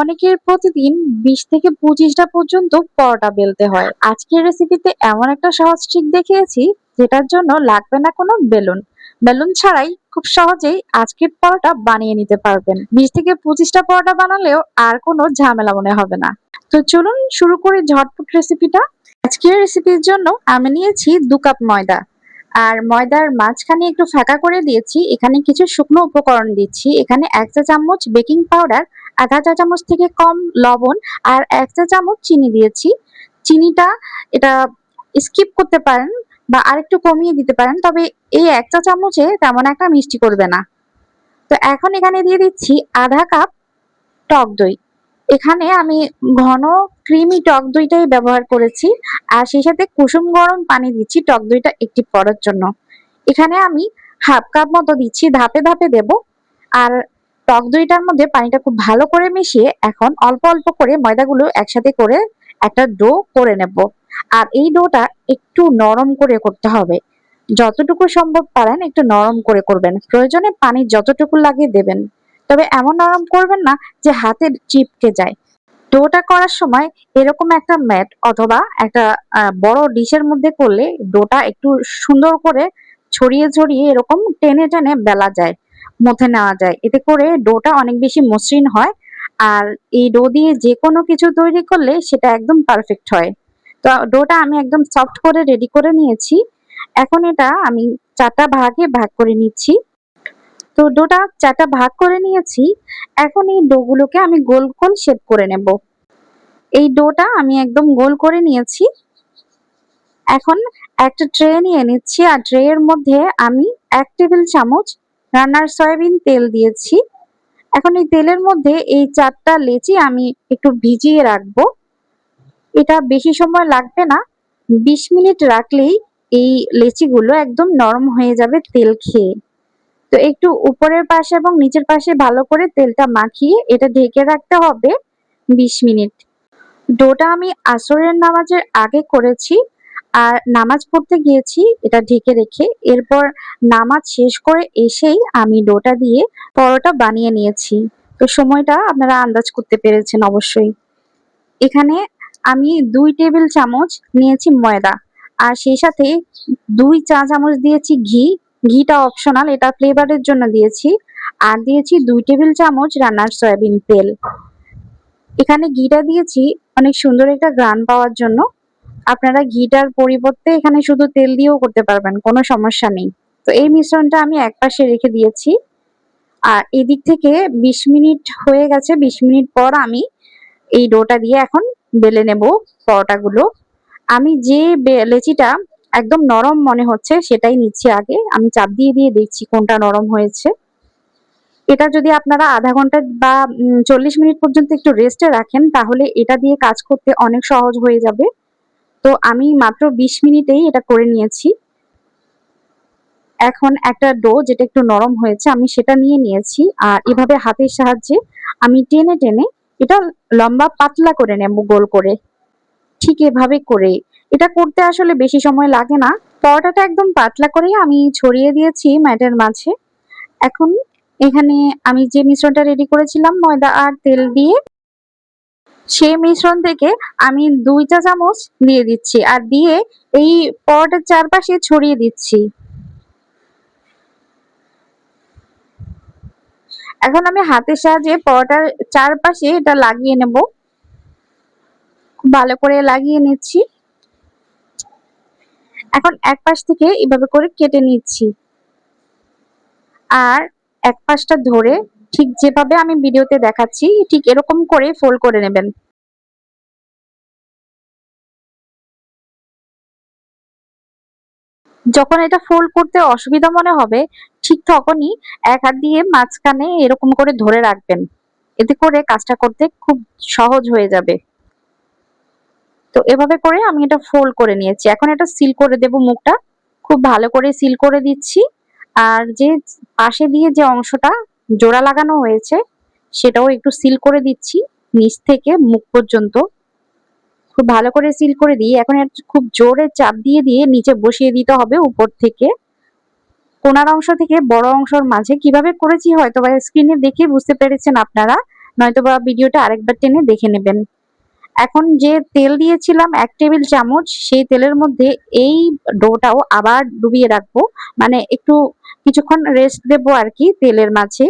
অনেকের প্রতিদিন ২০ থেকে ২৫টা পর্যন্ত পরোটা বেলতে হয়। আজকের রেসিপিতে এমন একটা সহজ ট্রিক দেখিয়েছি যেটার জন্য লাগবে না কোনো বেলুন। বেলুন ছাড়াই খুব সহজেই আজকের পরোটা বানিয়ে নিতে পারবেন। ২০ থেকে ২৫টা পরোটা বানালেও আর কোনো ঝামেলা মনে হবে না। তো চলুন শুরু করি ঝটপট রেসিপিটা। আজকের রেসিপির জন্য আমি নিয়েছি ২ কাপ ময়দা। আর ময়দার মাঝখানে একটু ফাঁকা করে দিয়েছি। এখানে কিছু শুকনো উপকরণ দিচ্ছি। এখানে ১ চা চামচ বেকিং পাউডার, আধা চা চামচ থেকে কম লবণ আর ১ চা চামচ চিনি দিয়েছি। চিনিটা এটা স্কিপ করতে পারেন বা আরেকটু কমিয়ে দিতে পারেন। তবে এই ১ চা চামচে তেমন একটা মিষ্টি করবে না। তো এখন এখানে দিয়ে দিচ্ছি আধা কাপ টক দই। এখানে আমি ঘন ক্রিমি টক দইটাই ব্যবহার করেছি। আর সেই সাথে কুসুম গরম পানি দিচ্ছি টক দইটা একটু পড়ার জন্য। এখানে আমি হাফ কাপ মতো দিচ্ছি, ধাপে ধাপে দেব। আর টক দইটার মধ্যে পানিটা খুব ভালো করে মিশিয়ে এখন অল্প অল্প করে ময়দাগুলো একসাথে করে একটা ডো করে নেব। আর এই ডোটা একটু নরম করে করতে হবে। যতটুকু সম্ভব পারেন একটু নরম করে করবেন। প্রয়োজনে পানি যতটুকু লাগে দেবেন। তবে এমন নরম করবেন না যে হাতে চিপকে যায়। ডোটা করার সময় এরকম একটা ম্যাট অথবা একটা বড় ডিশের মধ্যে করলে ডোটা একটু সুন্দর করে ছড়িয়ে ছড়িয়ে এরকম টেনে টেনে বেলা যায়, মথে নেওয়া যায়। এতে করে ডোটা অনেক বেশি মসৃণ হয়। আর এই ডো দিয়ে যে কোনো কিছু তৈরি করলে সেটা একদম পারফেক্ট হয়। তো ডোটা আমি একদম সফট করে রেডি করে নিয়েছি। এখন এটা আমি ৪টা ভাগে ভাগ করে নিচ্ছি। তো ডোটা ৪টা ভাগ করে নিয়েছি। এখন এই ডোগুলোকে আমি গোল গোল শেপ করে নেব। এই ডোটা আমি একদম গোল করে নিয়েছি। এখন একটা ট্রে নিয়ে নিচ্ছি আর ট্রে এর মধ্যে আমি ১ টেবিল চামচ রান্নার সয়াবিন তেল দিয়েছি। এখন এই তেলের মধ্যে এই ৪টা লেচি আমি একটু ভিজিয়ে রাখবো। এটা বেশি সময় লাগবে না। ২০ মিনিট রাখলেই এই লেচিগুলো একদম নরম হয়ে যাবে তেল খেয়ে। তো একটু উপরের পাশে এবং নিচের পাশে ভালো করে তেলটা মাখিয়ে এটা ঢেকে রাখতে হবে ২০ মিনিট। ডোটা আমি আসরের নামাজের আগে করেছি। আর নামাজ পড়তে গিয়েছি এটা ঢেকে রেখে। এরপর নামাজ শেষ করে এসেই আমি ডোটা দিয়ে পরোটা বানিয়ে নিয়েছি। তো সময়টা আপনারা আন্দাজ করতে পেরেছেন অবশ্যই। এখানে আমি ২ টেবিল চামচ নিয়েছি ময়দা। আর সেই সাথে ২ চা চামচ দিয়েছি ঘি। ঘিটা অপশনাল, এটা ফ্লেভারের জন্য দিয়েছি। আর দিয়েছি ২ টেবিল চামচ রান্নার সয়াবিন তেল। এখানে ঘিটা দিয়েছি অনেক সুন্দর একটা ঘ্রাণ পাওয়ার জন্য। আপনারা ঘিটার পরিবর্তে এখানে শুধু তেল দিয়েও করতে পারবেন, কোনো সমস্যা নেই। তো এই মিশ্রণটা আমি একপাশে রেখে দিয়েছি। আর এদিক থেকে ২০ মিনিট হয়ে গেছে। ২০ মিনিট পর আমি এই ডোটা দিয়ে এখন বেলে নেব পরোটাগুলো। আমি যে লেচিটা একদম নরম মনে হচ্ছে সেটাই নিচ্ছি আগে। আমি চাপ দিয়ে দিয়ে দেখছি কোনটা নরম হয়েছে। এটা যদি আপনারা আধা ঘন্টা বা ৪০ মিনিট পর্যন্ত একটু রেস্টে রাখেন তাহলে এটা দিয়ে কাজ করতে অনেক সহজ হয়ে যাবে। তো আমি মাত্র ২০ মিনিটেই এটা করে নিয়েছি। এখন একটা ডো যেটা একটু নরম হয়েছে আমি সেটা নিয়ে নিয়েছি। আর এভাবে হাতের সাহায্যে আমি টেনে টেনে এটা লম্বা পাতলা করে নেব গোল করে। ঠিক এভাবে করে। এটা করতে আসলে বেশি সময় লাগে না। পরোটাটা একদম পাতলা করেই আমি ছড়িয়ে দিয়েছি ম্যাটের মাঝে। এখন এখানে আমি যে মিশ্রণটা রেডি করেছিলাম ময়দা আর তেল দিয়ে, সেই মিশ্রণ থেকে আমি ২ চা চামচ দিয়ে দিচ্ছি। আর দিয়ে এই পরোটার চারপাশে ছড়িয়ে দিচ্ছি। এখন আমি হাতের সাহায্যে পরোটার চারপাশে এটা লাগিয়ে নেব। খুব ভালো করে লাগিয়ে নিচ্ছি। এখন এক পাশ থেকে এভাবে করে কেটে নিচ্ছি। আর এক পাশটা ধরে ঠিক যেভাবে আমি ভিডিওতে দেখাচ্ছি ঠিক এরকম করে ফোল্ড করে নেবেন। যখন এটা ফোল্ড করতে অসুবিধা মনে হবে ঠিক তখনই এক হাত দিয়ে মাঝখানে এরকম করে ধরে রাখবেন। এতে করে কাজটা করতে খুব সহজ হয়ে যাবে। তো এভাবে করে আমি এটা ফোল্ড করে নিয়েছি। এখন এটা সিল করে দেব মুখটা। খুব ভালো করে সিল করে দিচ্ছি। আর যে পাশে দিয়ে যে অংশটা জোড়া লাগানো হয়েছে সেটাও একটু সিল করে দিচ্ছি নিচ থেকে মুখ পর্যন্ত। খুব ভালো করে সিল করে দিয়ে এখন খুব জোরে চাপ দিয়ে দিয়ে নিচে বসিয়ে দিতে হবে উপর থেকে। কোনার অংশ থেকে বড় অংশের মাঝে কিভাবে করেছি হয়তোবা স্ক্রিনে দেখে বুঝতে পেরেছেন আপনারা। নয়তোবা ভিডিওটা আরেকবার টেনে দেখে নেবেন। এখন যে তেল দিয়েছিলাম ১ টেবিল চামচ, সেই তেলের মধ্যে এই ডোটাও আবার ডুবিয়ে রাখবো। মানে একটু কিছুক্ষণ রেস্ট দেবো আরকি তেলের মাঝে।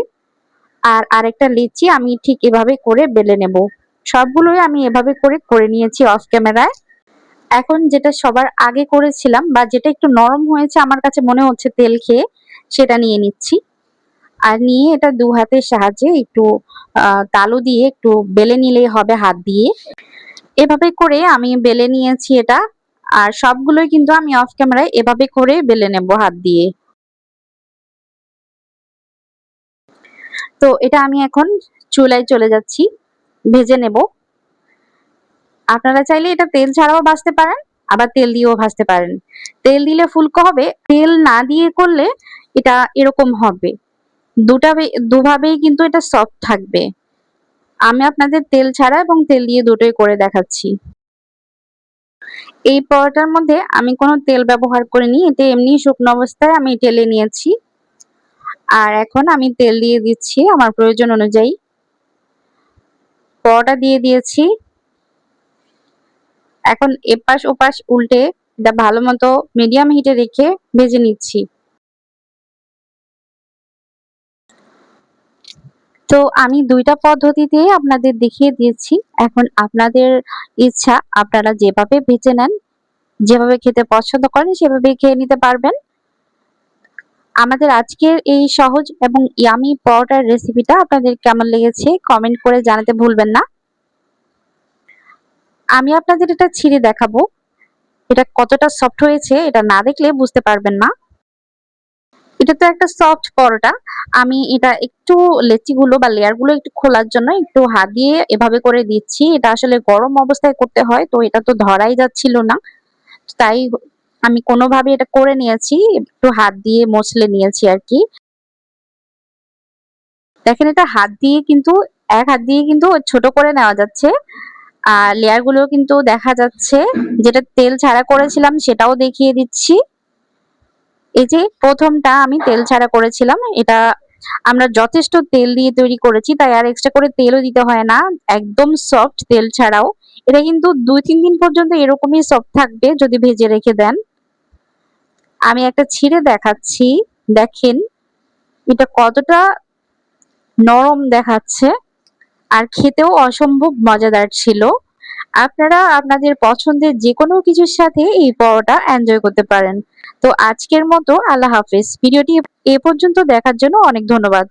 আর আরেকটা লিচি আমি ঠিক এভাবে করে বেলে নেব। সবগুলোই আমি এভাবে করে নিয়েছি অফ ক্যামেরায়। এখন যেটা সবার আগে করেছিলাম বা যেটা একটু নরম হয়েছে আমার কাছে মনে হচ্ছে তেল খেয়ে, সেটা নিয়ে নিচ্ছি। আর নিয়ে এটা ২ হাতের সাহায্যে একটু তালু দিয়ে একটু বেলে নিলেই হবে হাত দিয়ে। এভাবে করে আমি বেলে নিয়েছি এটা। আর সবগুলোই কিন্তু আমি অফ ক্যামেরায় এভাবে করে বেলে নেব হাত দিয়ে। তো এটা আমি এখন চুলায় চলে যাচ্ছি, ভেজে নেব। আপনারা চাইলে এটা তেল ছাড়াও ভাজতে পারেন, আবার তেল দিয়েও ভাজতে পারেন। তেল দিলে ফুলকো হবে, তেল না দিয়ে করলে এটা এরকম হবে। দুভাবেই কিন্তু এটা সফট থাকবে। আমি আপনাদের তেল ছাড়া এবং তেল দিয়ে দুটোই করে দেখাচ্ছি। এই পরোটার মধ্যে আমি কোনো তেল ব্যবহার করিনি, এটা এমনি শুকনো অবস্থায় আমি ঢেলে নিয়েছি। আর এখন আমি তেল দিয়ে দিচ্ছি আমার প্রয়োজন অনুযায়ী। পরোটা দিয়ে দিয়েছি। এখন এপাশ ওপাশ উল্টে এটা ভালোমতো মিডিয়াম হিটে রেখে ভেজে নিচ্ছি। তো আমি ২ টা পদ্ধতিতেই আপনাদের দেখিয়ে দিয়েছি। এখন আপনাদের ইচ্ছা, আপনারা যেভাবে ভেজে নেন, যেভাবে খেতে পছন্দ করেন সেভাবেই খেয়ে নিতে পারবেন। আমাদের আজকের এই সহজ এবং ইয়ামি পরোটার রেসিপিটা আপনাদের কেমন লেগেছে কমেন্ট করে জানাতে ভুলবেন না। আমি আপনাদের এটা ছিঁড়ে দেখাবো। এটা কতটা সফট হয়েছে এটা না দেখলে বুঝতে পারবেন না। এটা তো একটা সফট পরোটা। আমি এটা একটু লেচিগুলো বা লেয়ারগুলো একটু খোলার জন্য একটু হাত দিয়ে এভাবে করে দিচ্ছি। এটা আসলে গরম অবস্থায় করতে হয়, তো এটা তো ধরাই যাচ্ছিল না। তাই আমি কোনোভাবে এটা করে নিয়েছি। একটু হাত দিয়ে মচলে নিয়েছি আরকি। দেখেন এটা হাত দিয়ে কিন্তু এক হাত দিয়ে কিন্তু ছোট করে নেওয়া যাচ্ছে। আর লেয়ার গুলো কিন্তু দেখা যাচ্ছে। যেটা তেল ছাড়া করেছিলাম সেটাও দেখিয়ে দিচ্ছি। এই যে ১ম টা আমি তেল ছাড়া করেছিলাম। এটা আমরা যথেষ্ট তেল দিয়ে তৈরি করেছি, তাই আর এক্সট্রা করে তেলও দিতে হয় না। একদম সফট তেল ছাড়াও। এটা কিন্তু ২-৩ দিন পর্যন্ত এরকমই সফট থাকবে যদি ভেজে রেখে দেন। আমি একটা ছিঁড়ে দেখাচ্ছি। দেখেন এটা কতটা নরম দেখাচ্ছে আর খেতেও অসম্ভব মজাদার ছিল। আপনারা আপনাদের পছন্দের যেকোনো কিছুর সাথে এই পরোটা এনজয় করতে পারেন। তো আজকের মতো আল্লাহ হাফেজ। ভিডিওটি এ পর্যন্ত দেখার জন্য অনেক ধন্যবাদ।